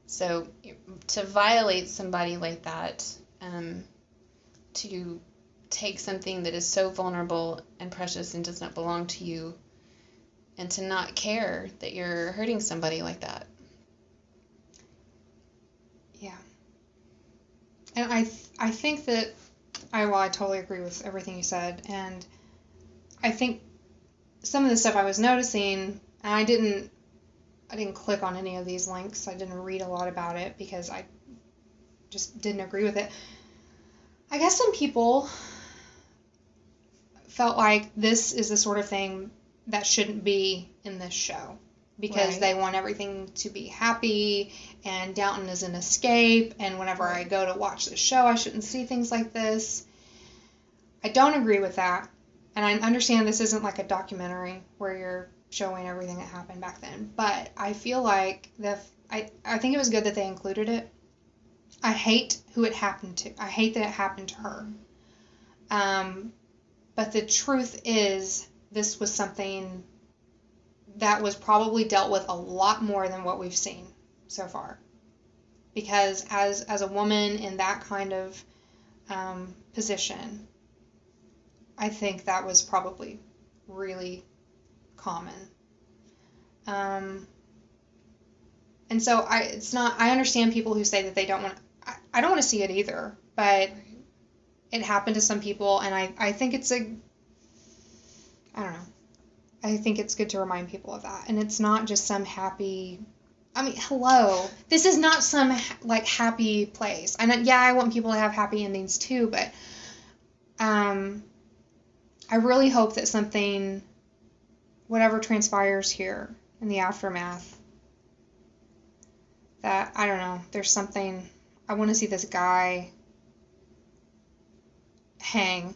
Speaker 4: So to violate somebody like that, to take something that is so vulnerable and precious and does not belong to you, and to not care that you're hurting somebody like that.
Speaker 3: Yeah. And I think that I totally agree with everything you said, and I think some of the stuff I was noticing, and I didn't click on any of these links. I didn't read a lot about it because I just didn't agree with it. I guess some people felt like this is the sort of thing that shouldn't be in this show because they want everything to be happy and Downton is an escape, and whenever I go to watch the show I shouldn't see things like this. I don't agree with that, and I understand this isn't like a documentary where you're showing everything that happened back then, but I feel like I think it was good that they included it. I hate who it happened to. I hate that it happened to her. But the truth is, this was something that was probably dealt with a lot more than what we've seen so far. Because as a woman in that kind of position, I think that was probably really common. And so I understand people who say that they don't want, I don't want to see it either, but it happened to some people, and I think it's I don't know, I think it's good to remind people of that, and it's not just some happy, I mean, hello, this is not some, like, happy place, and yeah, I want people to have happy endings too, but, I really hope that something, whatever transpires here in the aftermath, that, I don't know, there's something, I want to see this guy hang.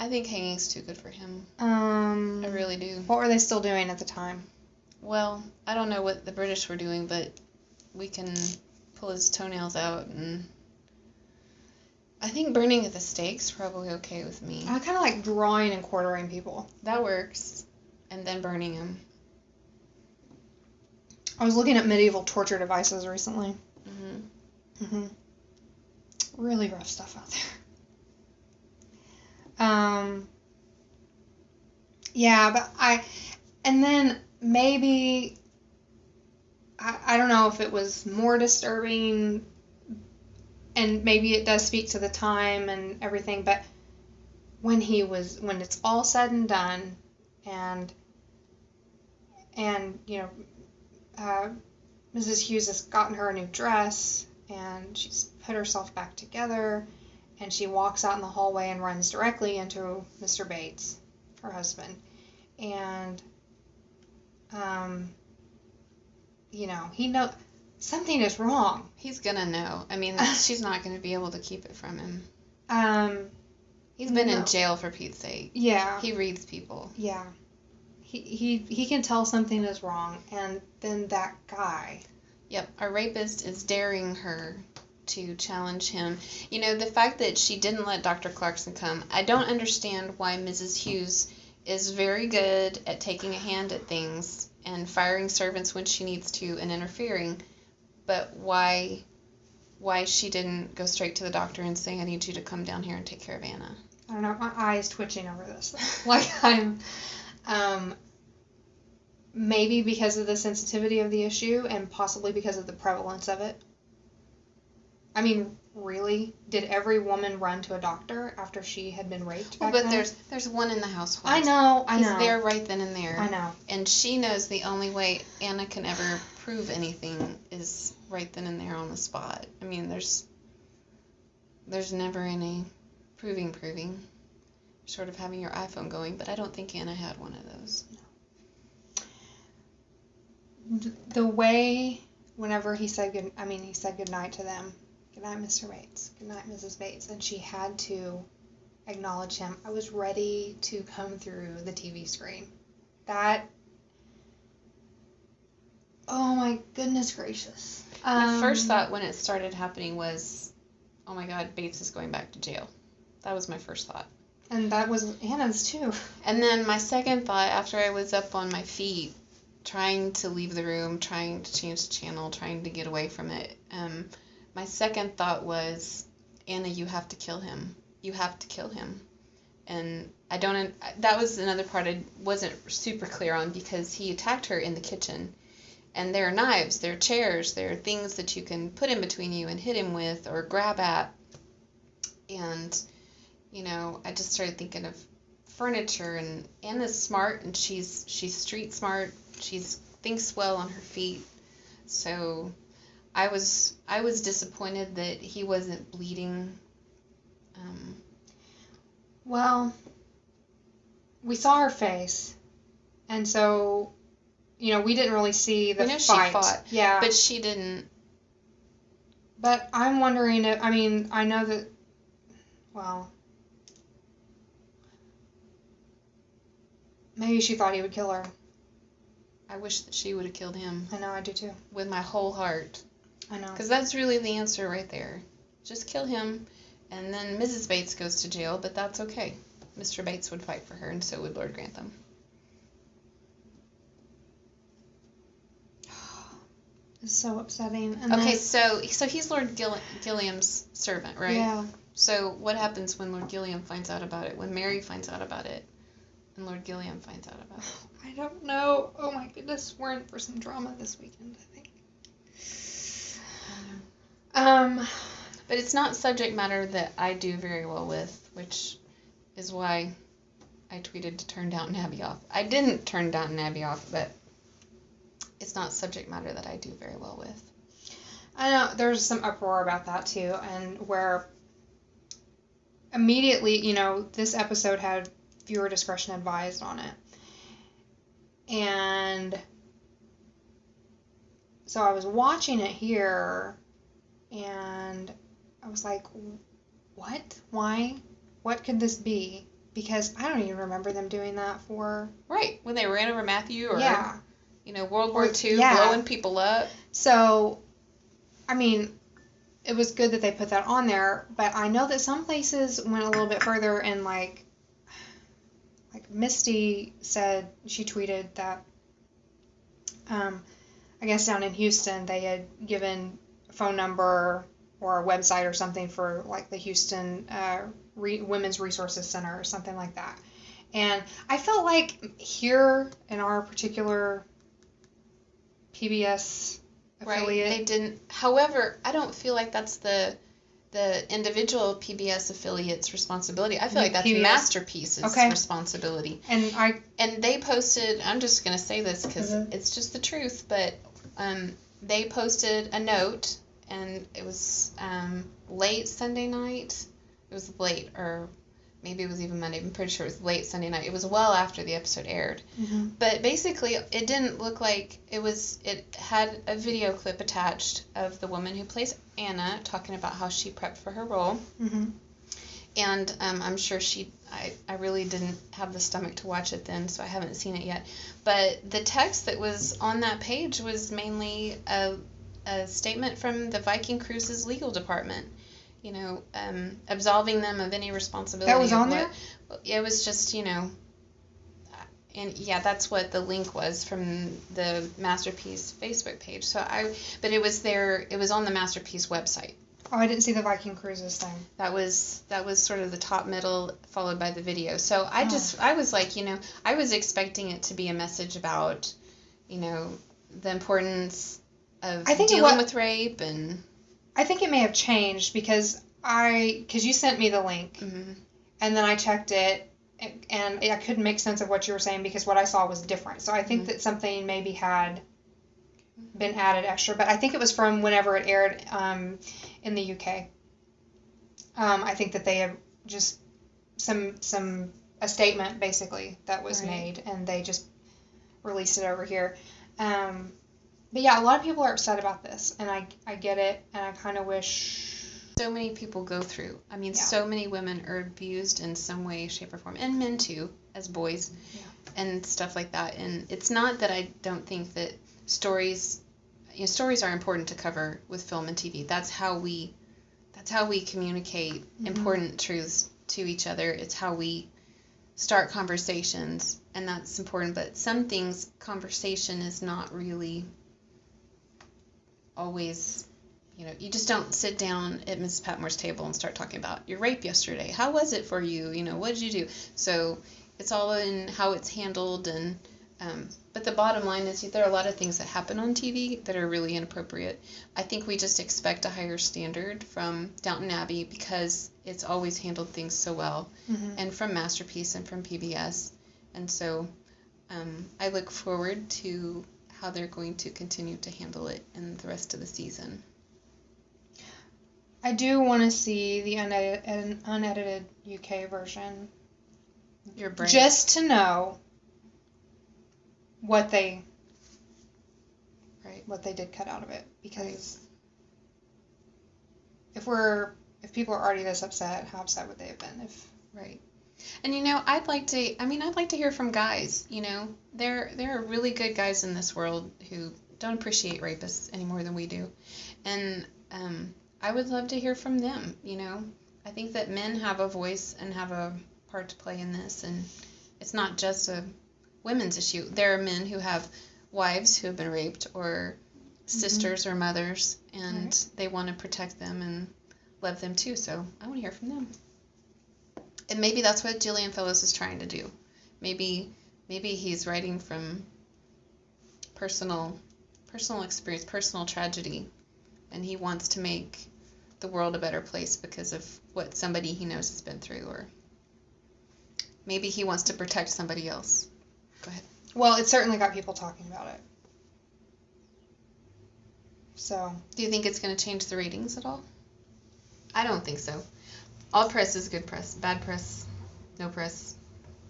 Speaker 4: I think hanging's too good for him. I really do.
Speaker 3: What were they still doing at the time?
Speaker 4: Well, I don't know what the British were doing, but we can pull his toenails out, and I think burning at the stake's probably okay with me.
Speaker 3: I kind of like drawing and quartering people.
Speaker 4: That works. And then burning them.
Speaker 3: I was looking at medieval torture devices recently. Really rough stuff out there. Yeah, but and then maybe, I don't know if it was more disturbing, and maybe it does speak to the time and everything, but when it's all said and done, and you know, Mrs. Hughes has gotten her a new dress, and she's put herself back together, and she walks out in the hallway and runs directly into Mr. Bates, her husband, and, you know, he knows something is wrong.
Speaker 4: He's gonna know. I mean, she's not gonna be able to keep it from him. He's been in jail, for Pete's sake.
Speaker 3: Yeah.
Speaker 4: He reads people.
Speaker 3: Yeah. He can tell something is wrong, and then that guy.
Speaker 4: Yep, our rapist is daring her to challenge him. You know, the fact that she didn't let Dr. Clarkson come, I don't understand why Mrs. Hughes is very good at taking a hand at things and firing servants when she needs to and interfering, but why she didn't go straight to the doctor and say, I need you to come down here and take care of Anna.
Speaker 3: I don't know, my eye's twitching over this. Like, I'm, maybe because of the sensitivity of the issue and possibly because of the prevalence of it. I mean, really? Did every woman run to a doctor after she had been raped back then?
Speaker 4: But there's one in the household.
Speaker 3: I know.
Speaker 4: He's there right then and there.
Speaker 3: I know.
Speaker 4: And she knows the only way Anna can ever prove anything is right then and there on the spot. I mean, there's never any proving. Sort of having your iPhone going, but I don't think Anna had one of those.
Speaker 3: No. The way, whenever he said goodnight to them. Good night, Mr. Bates. Good night, Mrs. Bates. And she had to acknowledge him. I was ready to come through the TV screen. That, oh my goodness gracious.
Speaker 4: My first thought when it started happening was, oh my God, Bates is going back to jail. That was my first thought.
Speaker 3: And that was Anna's too.
Speaker 4: And then my second thought, after I was up on my feet, trying to leave the room, trying to change the channel, trying to get away from it, my second thought was, Anna, you have to kill him. You have to kill him. And that was another part I wasn't super clear on, because he attacked her in the kitchen. And there are knives, there are chairs, there are things that you can put in between you and hit him with or grab at. And, you know, I just started thinking of furniture, and Anna's smart, and she's street smart. She thinks well on her feet. So I was disappointed that he wasn't bleeding.
Speaker 3: Well, we saw her face, and so, you know, we didn't really see the fight.
Speaker 4: She fought,
Speaker 3: yeah,
Speaker 4: but she didn't.
Speaker 3: But I'm wondering if, I mean, I know that, well, maybe she thought he would kill her.
Speaker 4: I wish that she would have killed him.
Speaker 3: I know, I do too.
Speaker 4: With my whole heart.
Speaker 3: I know.
Speaker 4: Because that's really the answer right there. Just kill him, and then Mrs. Bates goes to jail, but that's okay. Mr. Bates would fight for her, and so would Lord Grantham.
Speaker 3: It's so upsetting. And
Speaker 4: okay,
Speaker 3: then,
Speaker 4: so he's Lord Gilliam's servant, right?
Speaker 3: Yeah.
Speaker 4: So what happens when Lord Gilliam finds out about it? When Mary finds out about it, and Lord Gilliam finds out about it?
Speaker 3: I don't know. Oh my goodness, we're in for some drama this weekend, I think.
Speaker 4: But it's not subject matter that I do very well with, which is why I tweeted to turn Downton Abbey off. I didn't turn Downton Abbey off, but it's not subject matter that I do very well with.
Speaker 3: I know there's some uproar about that too, and where immediately, you know, this episode had viewer discretion advised on it. And so I was watching it here, and I was like, what? Why? What could this be? Because I don't even remember them doing that for...
Speaker 4: Right, when they ran over Matthew, or,
Speaker 3: yeah.
Speaker 4: you know, World War II,
Speaker 3: yeah.
Speaker 4: blowing people up.
Speaker 3: So, I mean, it was good that they put that on there, but I know that some places went a little bit further, and like Misty said, she tweeted that, I guess down in Houston, they had given a phone number or a website or something for like the Houston Women's Resources Center or something like that. And I felt like here in our particular PBS affiliate,
Speaker 4: Right, they didn't. However, I don't feel like that's the individual PBS affiliate's responsibility. I feel like that's
Speaker 3: PBS?
Speaker 4: Masterpiece's responsibility. And they posted, I'm just going to say this because it's just the truth, but they posted a note, and it was late Sunday night. It was late, or maybe it was even Monday. I'm pretty sure it was late Sunday night. It was well after the episode aired.
Speaker 3: Mm-hmm.
Speaker 4: But basically, it didn't look like it had a video clip attached of the woman who plays Anna talking about how she prepped for her role.
Speaker 3: Mm-hmm.
Speaker 4: And I'm sure I really didn't have the stomach to watch it then, so I haven't seen it yet. But the text that was on that page was mainly a statement from the Viking Cruises legal department. You know, absolving them of any responsibility.
Speaker 3: That was on there?
Speaker 4: It was just, you know, and yeah, that's what the link was from the Masterpiece Facebook page. But it was on the Masterpiece website.
Speaker 3: Oh, I didn't see the Viking Cruises thing.
Speaker 4: That was sort of the top middle, followed by the video. So I was like, you know, I was expecting it to be a message about, you know, the importance of dealing with rape, and
Speaker 3: I think it may have changed because you sent me the link,
Speaker 4: mm-hmm.
Speaker 3: and then I checked it, and I couldn't make sense of what you were saying because what I saw was different. So I think that something maybe had been added extra, but I think it was from whenever it aired in the UK. I think that they have just a statement basically that was made, and they just released it over here. But yeah, a lot of people are upset about this, and I get it, and I kind of wish...
Speaker 4: So many people go through. I mean, so many women are abused in some way, shape, or form, and men too, as boys, and stuff like that. And it's not that I don't think that stories are important to cover with film and TV. That's how we communicate important truths to each other. It's how we start conversations, and that's important. But some things, conversation is not really always, you know, you just don't sit down at Mrs. Patmore's table and start talking about your rape yesterday. How was it for you? You know, what did you do? So it's all in how it's handled, and But the bottom line is there are a lot of things that happen on TV that are really inappropriate. I think we just expect a higher standard from Downton Abbey because it's always handled things so well, and from Masterpiece and from PBS. And so I look forward to how they're going to continue to handle it in the rest of the season.
Speaker 3: I do want to see the unedited UK version.
Speaker 4: Your brain.
Speaker 3: Just to know what they did cut out of it, because if people are already this upset, how upset would they have been if
Speaker 4: And I'd like to hear from guys. There are really good guys in this world who don't appreciate rapists any more than we do, and I would love to hear from them. I think that men have a voice and have a part to play in this, and it's not just a women's issue. There are men who have wives who have been raped, or sisters or mothers, and they want to protect them and love them too. So I want to hear from them. And maybe that's what Gillian Fellows is trying to do. Maybe he's writing from personal experience, personal tragedy, and he wants to make the world a better place because of what somebody he knows has been through, or maybe he wants to protect somebody else. Go ahead.
Speaker 3: Well, it certainly got people talking about it. So,
Speaker 4: do you think it's going to change the ratings at all? I don't think so. All press is good press. Bad press, no press.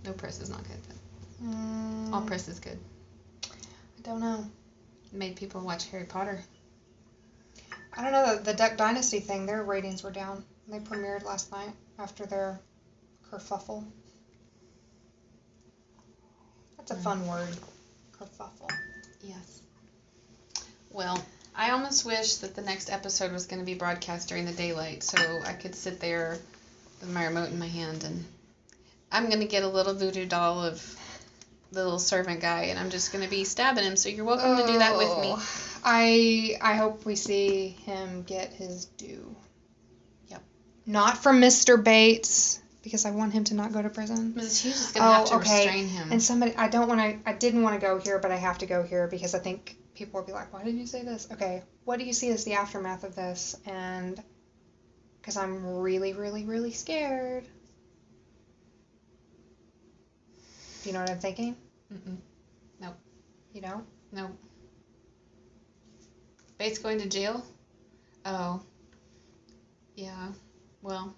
Speaker 4: No press is not good. But all press is good.
Speaker 3: I don't know.
Speaker 4: It made people watch Harry Potter.
Speaker 3: I don't know. The Duck Dynasty thing, their ratings were down. They premiered last night after their kerfuffle. That's a fun word. Kerfuffle.
Speaker 4: Yes. Well, I almost wish that the next episode was going to be broadcast during the daylight so I could sit there with my remote in my hand, and I'm going to get a little voodoo doll of the little servant guy, and I'm just going to be stabbing him, so you're welcome to do that with me.
Speaker 3: I hope we see him get his due.
Speaker 4: Yep.
Speaker 3: Not from Mr. Bates, because I want him to not go to prison.
Speaker 4: Mrs. Hughes is going to have to restrain him.
Speaker 3: And I didn't want to go here, but I have to go here because I think people will be like, why did you say this? Okay, what do you see as the aftermath of this? And because I'm really, really, really scared. Do you know what I'm thinking?
Speaker 4: Nope.
Speaker 3: You don't?
Speaker 4: Nope. Bates going to jail? Oh. Yeah. Well,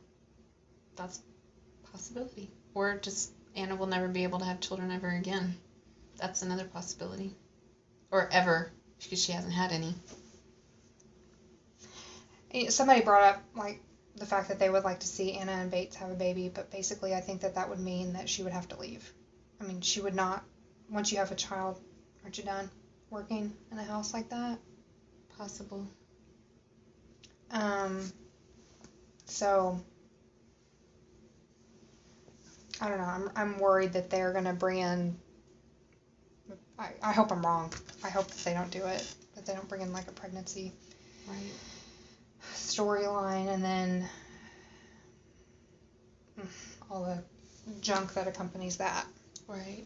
Speaker 4: that's a possibility. Or just Anna will never be able to have children ever again. That's another possibility. Or ever, because she hasn't had any.
Speaker 3: Somebody brought up, the fact that they would like to see Anna and Bates have a baby, but basically I think that would mean that she would have to leave. I mean, she would not, once you have a child, aren't you done working in a house like that?
Speaker 4: Possible.
Speaker 3: So, I don't know, I'm worried that they're going to bring in, I hope I'm wrong. I hope that they don't do it, that they don't bring in a pregnancy storyline, and then all the junk that accompanies that.
Speaker 4: Right.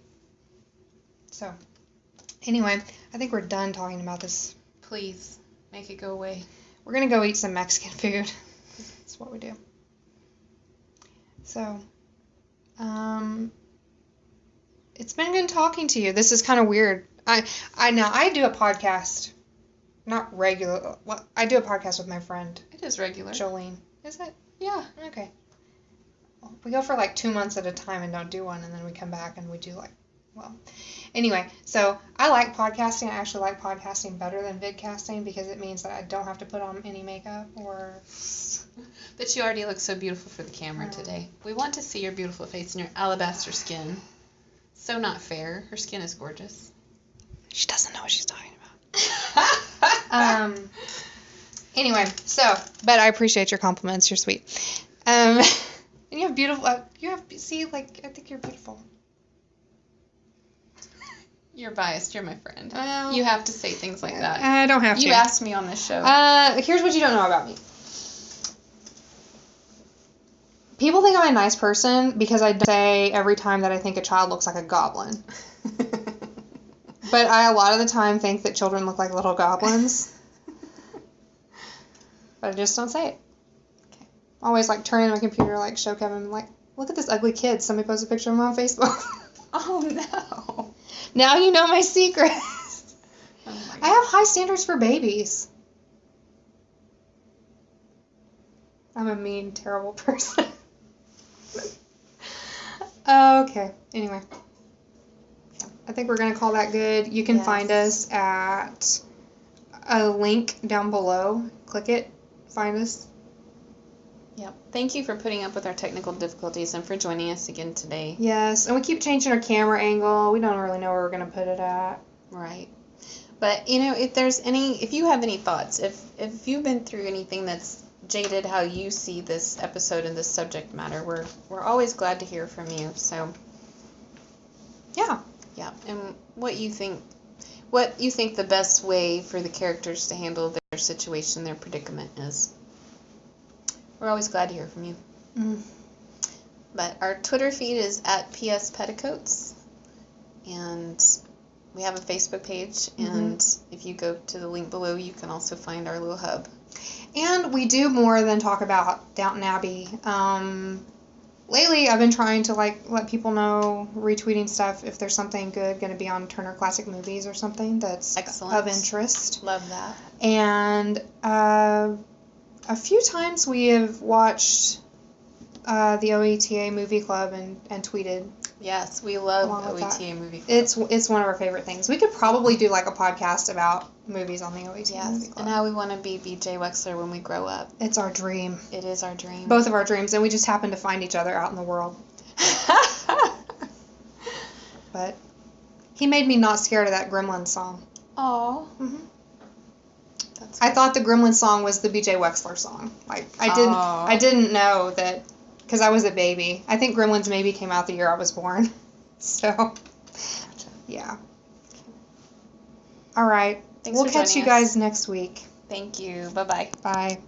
Speaker 3: So, anyway, I think we're done talking about this.
Speaker 4: Please, make it go away.
Speaker 3: We're going to go eat some Mexican food. That's what we do. So, it's been good talking to you. This is kind of weird. I do a podcast. Not regular. Well, I do a podcast with my friend.
Speaker 4: It is regular.
Speaker 3: Jolene. Is it?
Speaker 4: Yeah.
Speaker 3: Okay. We go for 2 months at a time and don't do one, and then we come back and we do anyway, so I like podcasting. I actually like podcasting better than vidcasting because it means that I don't have to put on any makeup or...
Speaker 4: But you already look so beautiful for the camera today. We want to see your beautiful face and your alabaster skin. So not fair. Her skin is gorgeous.
Speaker 3: She doesn't know what she's talking about. Anyway, but I appreciate your compliments. You're sweet. And you have beautiful, I think you're beautiful.
Speaker 4: You're biased. You're my friend. You have to say things like that.
Speaker 3: I don't have to.
Speaker 4: You asked me on this show.
Speaker 3: Here's what you don't know about me. People think I'm a nice person because I don't say every time that I think a child looks like a goblin. But I a lot of the time think that children look like little goblins. But I just don't say it.
Speaker 4: Okay.
Speaker 3: Always like turn in my computer, like show Kevin, like, look at this ugly kid. Somebody post a picture of him on Facebook.
Speaker 4: Oh no.
Speaker 3: Now you know my secret.
Speaker 4: Oh my
Speaker 3: I have high standards for babies. I'm a mean, terrible person. Okay. Anyway. I think we're going to call that good. You can
Speaker 4: Yes.
Speaker 3: find us at a link down below. Click it. Find us.
Speaker 4: Yep. Thank you for putting up with our technical difficulties and for joining us again today.
Speaker 3: Yes. And we keep changing our camera angle. We don't really know where we're going to put it at.
Speaker 4: Right. But, you know, if you have any thoughts, if you've been through anything that's jaded how you see this episode and this subject matter, we're always glad to hear from you. So,
Speaker 3: Yeah.
Speaker 4: yeah. And what you think the best way for the characters to handle their situation, their predicament is. We're always glad to hear from you.
Speaker 3: Mm.
Speaker 4: But our Twitter feed is at PS Petticoats, and we have a Facebook page, and if you go to the link below, you can also find our little hub.
Speaker 3: And we do more than talk about Downton Abbey. Lately, I've been trying to let people know, retweeting stuff, if there's something good going to be on Turner Classic Movies or something that's
Speaker 4: Excellent.
Speaker 3: of interest.
Speaker 4: Love that.
Speaker 3: And a few times we have watched the OETA Movie Club and tweeted.
Speaker 4: Yes, we love
Speaker 3: Along with
Speaker 4: OETA
Speaker 3: that.
Speaker 4: Movie Club.
Speaker 3: It's one of our favorite things. We could probably do like a podcast about movies on the OETA Movie
Speaker 4: Yes,
Speaker 3: Club.
Speaker 4: and how we want to be BJ Wexler when we grow up.
Speaker 3: It's our dream.
Speaker 4: It is our dream.
Speaker 3: Both of our dreams, and we just happen to find each other out in the world. But he made me not scared of that Gremlins song.
Speaker 4: Aw.
Speaker 3: Mm-hmm.
Speaker 4: That's
Speaker 3: I thought the Gremlins song was the BJ Wexler song.
Speaker 4: Aw.
Speaker 3: I didn't know that, because I was a baby. I think Gremlins maybe came out the year I was born. So, yeah. All right.
Speaker 4: Thanks
Speaker 3: We'll
Speaker 4: for
Speaker 3: catch you
Speaker 4: joining us.
Speaker 3: guys next week.
Speaker 4: Thank you. Bye-bye.
Speaker 3: Bye.